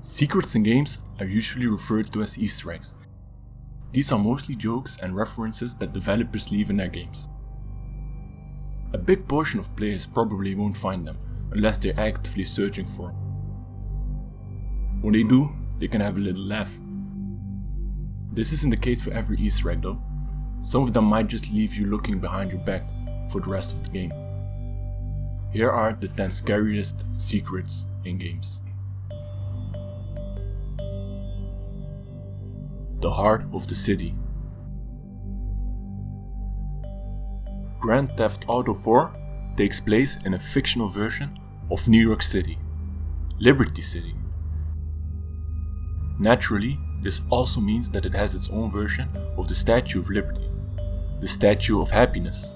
Secrets in games are usually referred to as Easter eggs. These are mostly jokes and references that developers leave in their games. A big portion of players probably won't find them unless they're actively searching for them. When they do, they can have a little laugh. This isn't the case for every Easter egg though. Some of them might just leave you looking behind your back for the rest of the game. Here are the 10 scariest secrets in games. The heart of the city. Grand Theft Auto 4 takes place in a fictional version of New York City, Liberty City. Naturally, this also means that it has its own version of the Statue of Liberty, the Statue of Happiness.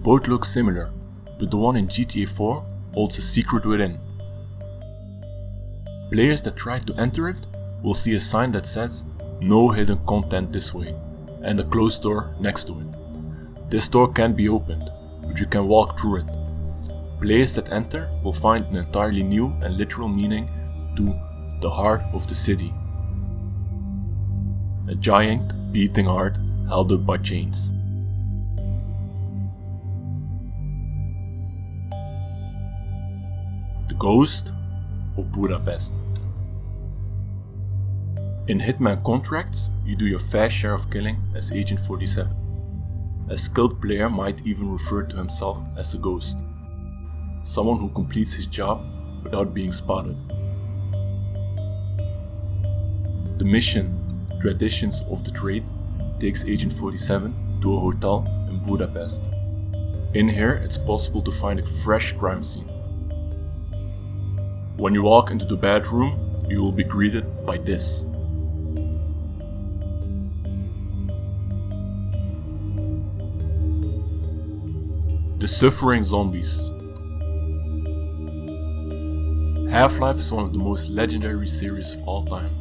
Both look similar, but the one in GTA 4 holds a secret within. Players that try to enter it will see a sign that says "No hidden content this way" and a closed door next to it. This door can't be opened, but you can walk through it. Players that enter will find an entirely new and literal meaning to the heart of the city. A giant beating heart held up by chains. The Ghosts of Budapest. In Hitman contracts, you do your fair share of killing as Agent 47. A skilled player might even refer to himself as a ghost, someone who completes his job without being spotted. The mission, Traditions of the Trade, takes Agent 47 to a hotel in Budapest. In here, it's possible to find a fresh crime scene. When you walk into the bedroom, you will be greeted by this. The Suffering Zombies. Half-Life is one of the most legendary series of all time.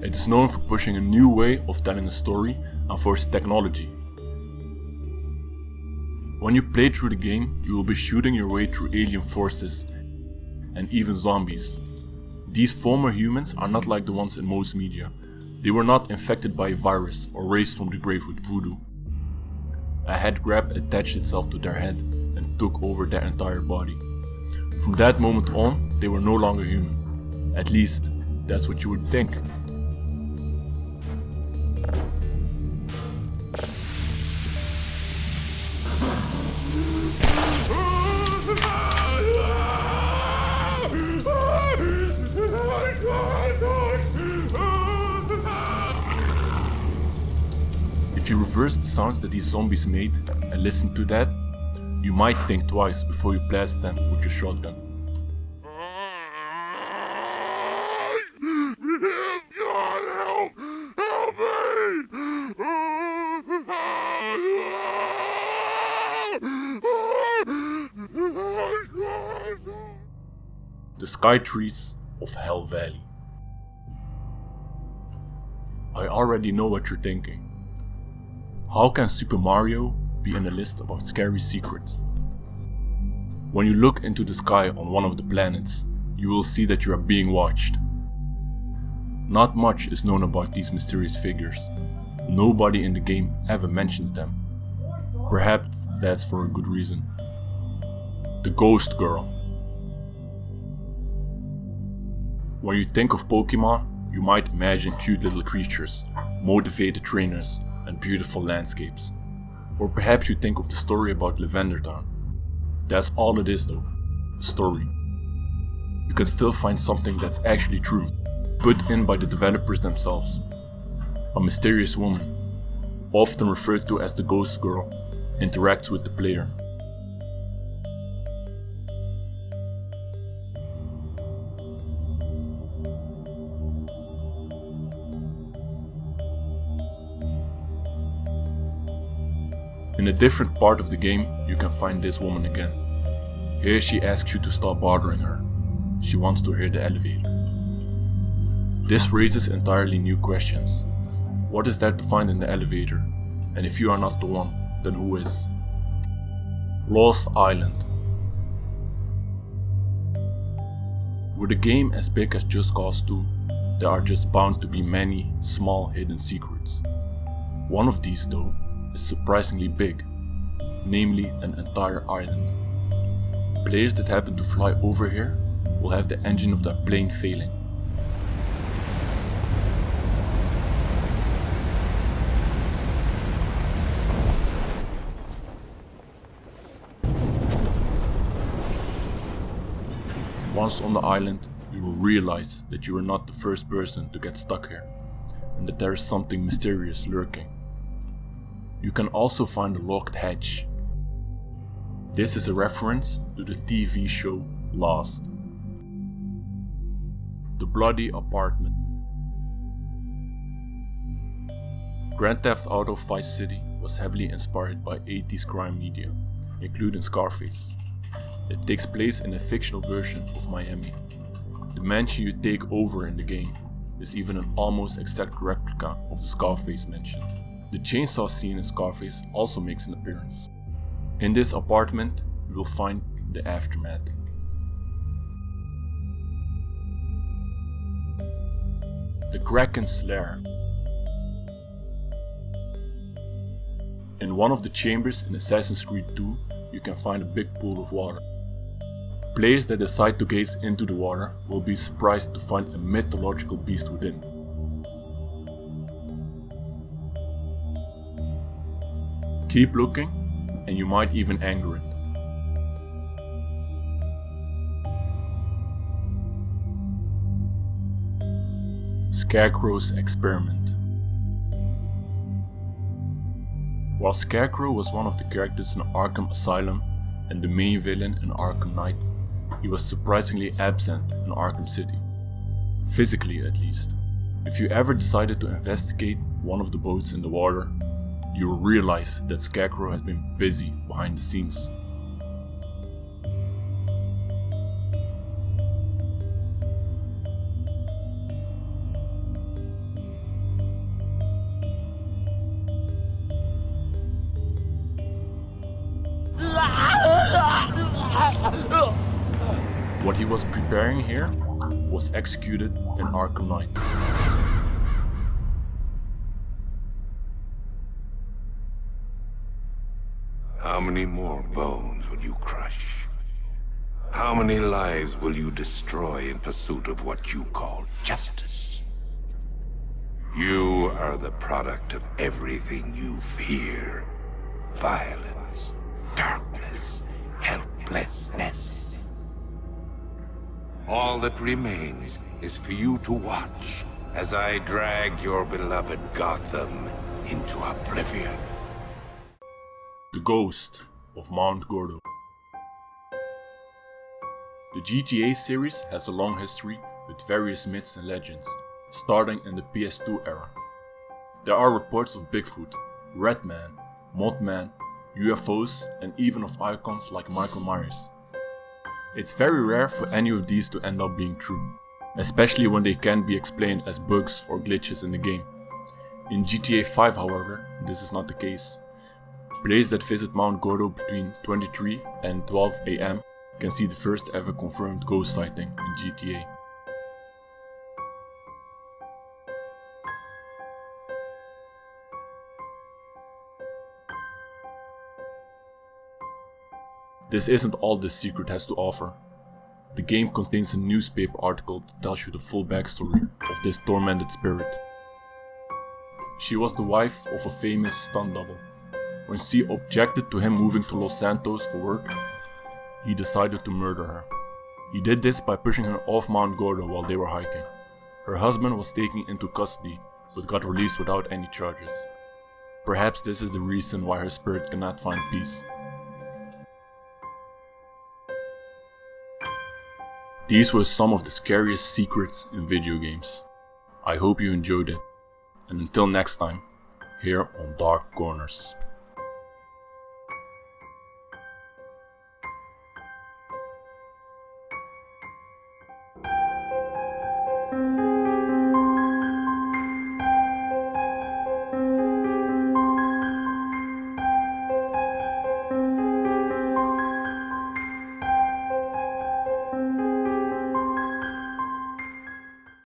It is known for pushing a new way of telling a story and for its technology. When you play through the game, you will be shooting your way through alien forces and even zombies. These former humans are not like the ones in most media. They were not infected by a virus or raised from the grave with voodoo. A head grab attached itself to their head and took over their entire body. From that moment on, they were no longer human. At least, that's what you would think. If you reverse the sounds that these zombies made and listen to that, you might think twice before you blast them with your shotgun. The Sky Trees of Hell Valley. I already know what you're thinking. How can Super Mario be in a list about scary secrets? When you look into the sky on one of the planets, you will see that you are being watched. Not much is known about these mysterious figures. Nobody in the game ever mentions them. Perhaps that's for a good reason. The Ghost Girl. When you think of Pokemon, you might imagine cute little creatures, motivated trainers, and beautiful landscapes. Or perhaps you think of the story about Lavender Town. That's all it is though, a story. You can still find something that's actually true, put in by the developers themselves. A mysterious woman, often referred to as the Ghost Girl, interacts with the player. In a different part of the game, you can find this woman again. Here she asks you to stop bothering her. She wants to hear the elevator. This raises entirely new questions. What is there to find in the elevator? And if you are not the one, then who is? Lost Island. With a game as big as Just Cause 2, there are just bound to be many small hidden secrets. One of these though is surprisingly big, namely an entire island. Players that happen to fly over here will have the engine of their plane failing. Once on the island, you will realize that you are not the first person to get stuck here, and that there is something mysterious lurking. You can also find a locked hatch. This is a reference to the TV show Lost. The Bloody Apartment. Grand Theft Auto Vice City was heavily inspired by 80s crime media, including Scarface. It takes place in a fictional version of Miami. The mansion you take over in the game is even an almost exact replica of the Scarface mansion. The chainsaw scene in Scarface also makes an appearance. In this apartment, you will find the aftermath. The Kraken's Lair. In one of the chambers in Assassin's Creed 2, you can find a big pool of water. Players that decide to gaze into the water will be surprised to find a mythological beast within. Keep looking, and you might even anger it. Scarecrow's Experiment. While Scarecrow was one of the characters in Arkham Asylum and the main villain in Arkham Knight, he was surprisingly absent in Arkham City. Physically at least. If you ever decided to investigate one of the boats in the water, you will realize that Scarecrow has been busy behind the scenes. What he was preparing here was executed in Arkham Knight. How many more bones will you crush? How many lives will you destroy in pursuit of what you call justice? You are the product of everything you fear. Violence, darkness, helplessness. All that remains is for you to watch as I drag your beloved Gotham into oblivion. The Ghost of Mount Gordo. The GTA series has a long history with various myths and legends, starting in the PS2 era. There are reports of Bigfoot, Redman, Mothman, UFOs, and even of icons like Michael Myers. It's very rare for any of these to end up being true, especially when they can be explained as bugs or glitches in the game. In GTA 5, however, this is not the case. Players that visit Mount Gordo between 23 and 12 AM can see the first ever confirmed ghost sighting in GTA. This isn't all this secret has to offer. The game contains a newspaper article that tells you the full backstory of this tormented spirit. She was the wife of a famous stunt double. When she objected to him moving to Los Santos for work, he decided to murder her. He did this by pushing her off Mount Gordo while they were hiking. Her husband was taken into custody, but got released without any charges. Perhaps this is the reason why her spirit cannot find peace. These were some of the scariest secrets in video games. I hope you enjoyed it, and until next time, here on Dark Corners.